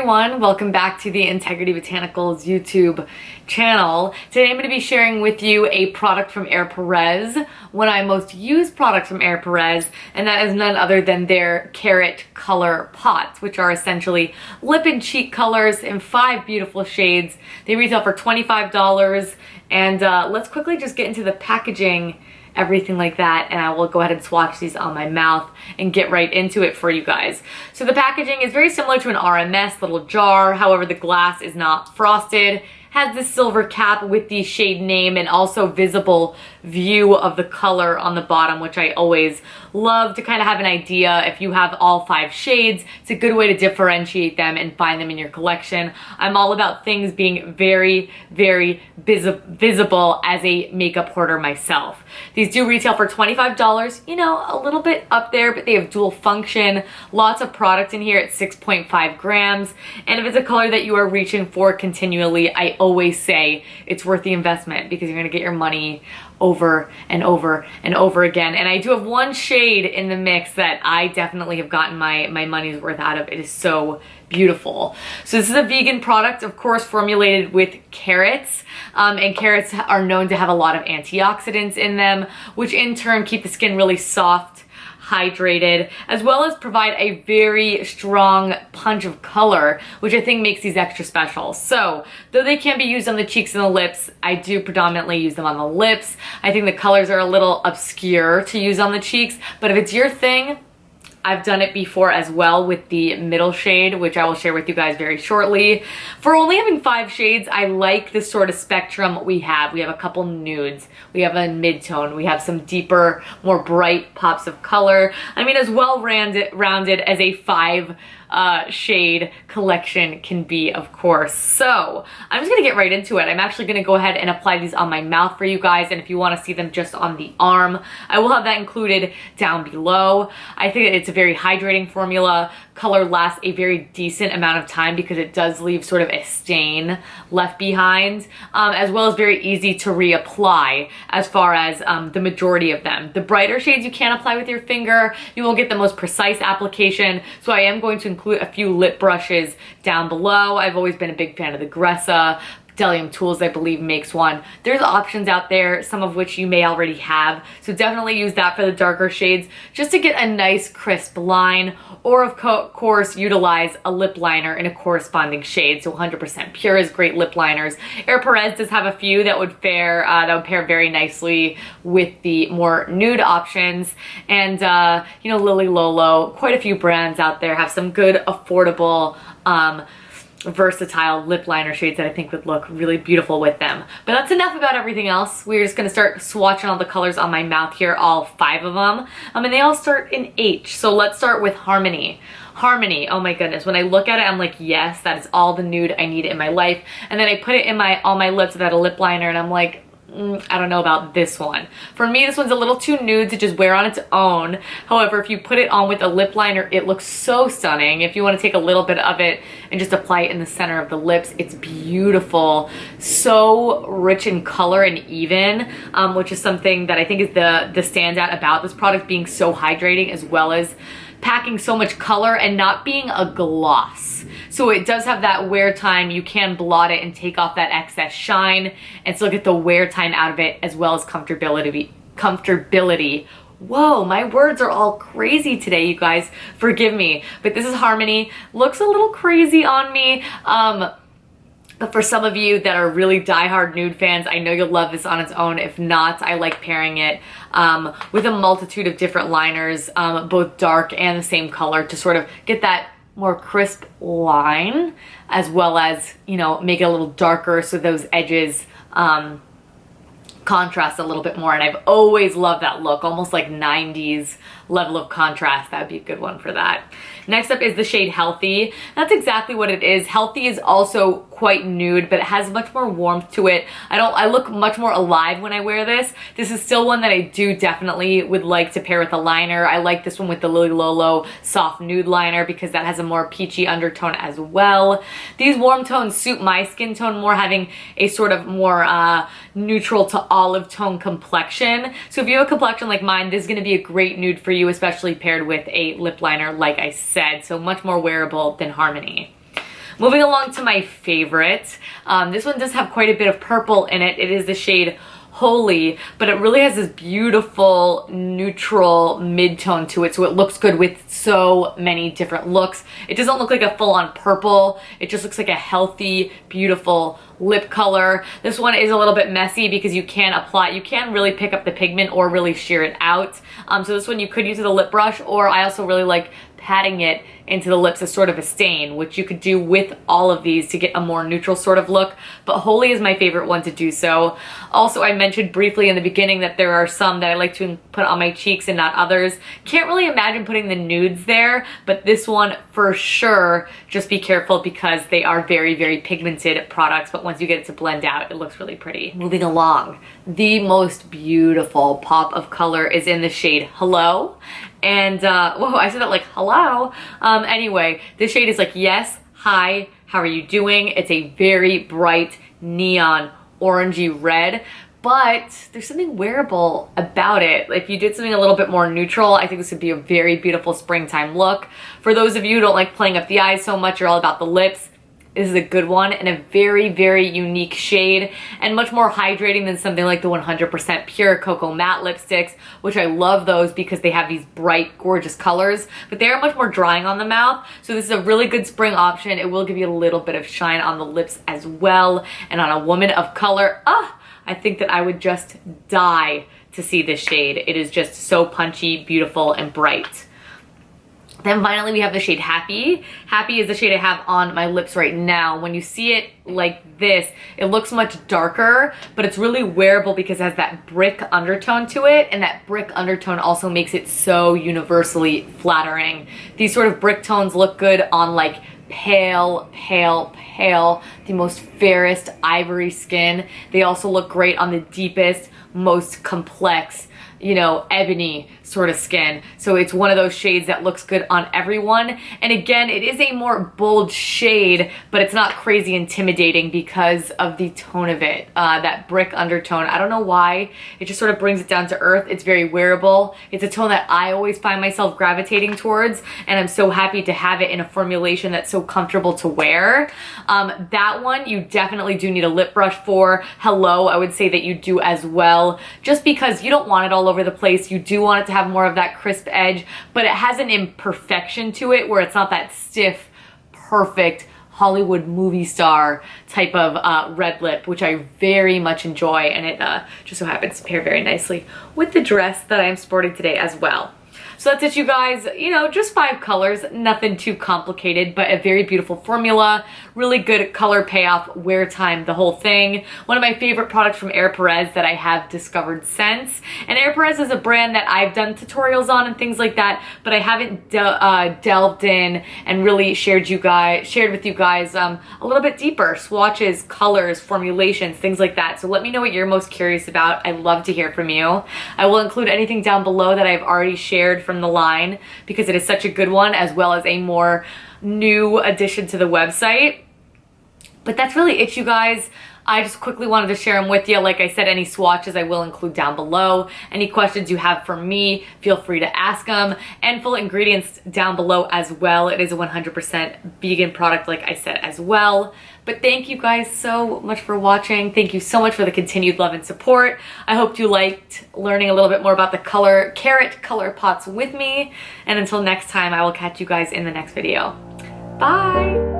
everyone, welcome back to the Integrity Botanicals YouTube channel. Today I'm going to be sharing with you a product from Ere Perez, one of my most used products from Ere Perez, and that is none other than their Carrot Color Pots, which are essentially lip and cheek colors in 5 beautiful shades. They retail for $25, and let's quickly just get into the packaging, everything like that, and I will go ahead and swatch these on my mouth and get right into it for you guys. So the packaging is very similar to an RMS little jar, however the glass is not frosted, has this silver cap with the shade name and also visible view of the color on the bottom, which I always love to kind of have an idea. If you have all 5 shades, it's a good way to differentiate them and find them in your collection. I'm all about things being very, very visible as a makeup hoarder myself. These do retail for $25, you know, a little bit up there, but they have dual function, lots of product in here at 6.5 grams. And if it's a color that you are reaching for continually, I always say it's worth the investment because you're gonna get your money over and over and over again. And I do have one shade in the mix that I definitely have gotten my money's worth out of. It is so beautiful. So this is a vegan product, of course, formulated with carrots, and carrots are known to have a lot of antioxidants in them, which in turn keep the skin really soft, hydrated, as well as provide a very strong punch of color, which I think makes these extra special. So though they can be used on the cheeks and the lips, I do predominantly use them on the lips. I think the colors are a little obscure to use on the cheeks, but if it's your thing, I've done it before as well with the middle shade, which I will share with you guys very shortly. For only having 5 shades, I like this sort of spectrum we have. We have a couple nudes, we have a mid-tone, we have some deeper, more bright pops of color. I mean, as well rounded as a 5 shade collection can be, of course. So I'm just gonna get right into it. I'm actually gonna go ahead and apply these on my mouth for you guys, and if you want to see them just on the arm, I will have that included down below. I think it's a very hydrating formula. Color lasts a very decent amount of time because it does leave sort of a stain left behind, as well as very easy to reapply as far as the majority of them. The brighter shades you can apply with your finger. You will get the most precise application, so I am going to include a few lip brushes down below. I've always been a big fan of the Gressa. Delium Tools, I believe, makes one. There's options out there, some of which you may already have, so definitely use that for the darker shades just to get a nice crisp line, or of course utilize a lip liner in a corresponding shade. So 100% Pure is great lip liners. Ere Perez does have a few that would pair very nicely with the more nude options, and you know, Lily Lolo, quite a few brands out there have some good affordable versatile lip liner shades that I think would look really beautiful with them. But that's enough about everything else. We're just gonna start swatching all the colors on my mouth here, all 5 of them. And they all start in H. So let's start with Harmony. Harmony, oh my goodness, when I look at it, I'm like, yes, that is all the nude I need in my life. And then I put it in on my lips without a lip liner, and I'm like, I don't know about this one. For me, this one's a little too nude to just wear on its own. However, if you put it on with a lip liner, it looks so stunning. If you want to take a little bit of it and just apply it in the center of the lips, it's beautiful. So rich in color and even, which is something that I think is the standout about this product, being so hydrating as well as packing so much color and not being a gloss. So it does have that wear time. You can blot it and take off that excess shine and still get the wear time out of it, as well as comfortability. Whoa, my words are all crazy today, you guys. Forgive me. But this is Harmony. Looks a little crazy on me. But for some of you that are really diehard nude fans, I know you'll love this on its own. If not, I like pairing it with a multitude of different liners, both dark and the same color, to sort of get that more crisp line, as well as, you know, make it a little darker so those edges contrast a little bit more. And I've always loved that look, almost like 90s level of contrast. That would be a good one for that. Next up is the shade Healthy. That's exactly what it is. Healthy is also quite nude, but it has much more warmth to it. I look much more alive when I wear this. This is still one that I do definitely would like to pair with a liner. I like this one with the Lily Lolo soft nude liner because that has a more peachy undertone as well. These warm tones suit my skin tone more, having a sort of more neutral to olive tone complexion. So if you have a complexion like mine, this is going to be a great nude for you, especially paired with a lip liner like I said. So much more wearable than Harmony. Moving along to my favorite. This one does have quite a bit of purple in it. It is the shade Holy, but it really has this beautiful neutral mid-tone to it, so it looks good with so many different looks. It doesn't look like a full-on purple. It just looks like a healthy, beautiful lip color. This one is a little bit messy because you can really pick up the pigment or really sheer it out. So this one you could use with a lip brush, or I also really like patting it into the lips as sort of a stain, which you could do with all of these to get a more neutral sort of look. But Holy is my favorite one to do so. Also, I mentioned briefly in the beginning that there are some that I like to put on my cheeks and not others. Can't really imagine putting the nudes there, but this one for sure, just be careful because they are very, very pigmented products, but once you get it to blend out, it looks really pretty. Moving along, the most beautiful pop of color is in the shade Hello. And, whoa, I said that like, hello. Anyway, this shade is like, yes, hi, how are you doing? It's a very bright neon orangey red, but there's something wearable about it. If you did something a little bit more neutral, I think this would be a very beautiful springtime look. For those of you who don't like playing up the eyes so much, you're all about the lips, this is a good one and a very, very unique shade and much more hydrating than something like the 100% Pure Cocoa Matte lipsticks, which I love those because they have these bright, gorgeous colors, but they are much more drying on the mouth. So this is a really good spring option. It will give you a little bit of shine on the lips as well. And on a woman of color, I think that I would just die to see this shade. It is just so punchy, beautiful, and bright. Then finally we have the shade Happy. Happy is the shade I have on my lips right now. When you see it like this, it looks much darker, but it's really wearable because it has that brick undertone to it, and that brick undertone also makes it so universally flattering. These sort of brick tones look good on like pale, the most fairest ivory skin. They also look great on the deepest, most complex, you know, ebony sort of skin. So it's one of those shades that looks good on everyone. And again, it is a more bold shade, but it's not crazy intimidating because of the tone of it. That brick undertone, I don't know why, it just sort of brings it down to earth. It's very wearable. It's a tone that I always find myself gravitating towards, and I'm so happy to have it in a formulation that's so comfortable to wear. That one you definitely do need a lip brush for. Hello, I would say that you do as well, just because you don't want it all over the place. You do want it to have more of that crisp edge, but it has an imperfection to it where it's not that stiff, perfect Hollywood movie star type of red lip, which I very much enjoy, and it just so happens to pair very nicely with the dress that I'm sporting today as well. So that's it, you guys. You know, just 5 colors, nothing too complicated, but a very beautiful formula, really good color payoff, wear time, the whole thing. One of my favorite products from Ere Perez that I have discovered since. And Ere Perez is a brand that I've done tutorials on and things like that, but I haven't delved in and really shared with you guys a little bit deeper. Swatches, colors, formulations, things like that. So let me know what you're most curious about. I'd love to hear from you. I will include anything down below that I've already shared from the line because it is such a good one, as well as a more new addition to the website. But that's really it, you guys. I just quickly wanted to share them with you. Like I said, any swatches I will include down below. Any questions you have for me, feel free to ask them. And full ingredients down below as well. It is a 100% vegan product, like I said, as well. But thank you guys so much for watching. Thank you so much for the continued love and support. I hope you liked learning a little bit more about the carrot color pots with me. And until next time, I will catch you guys in the next video. Bye!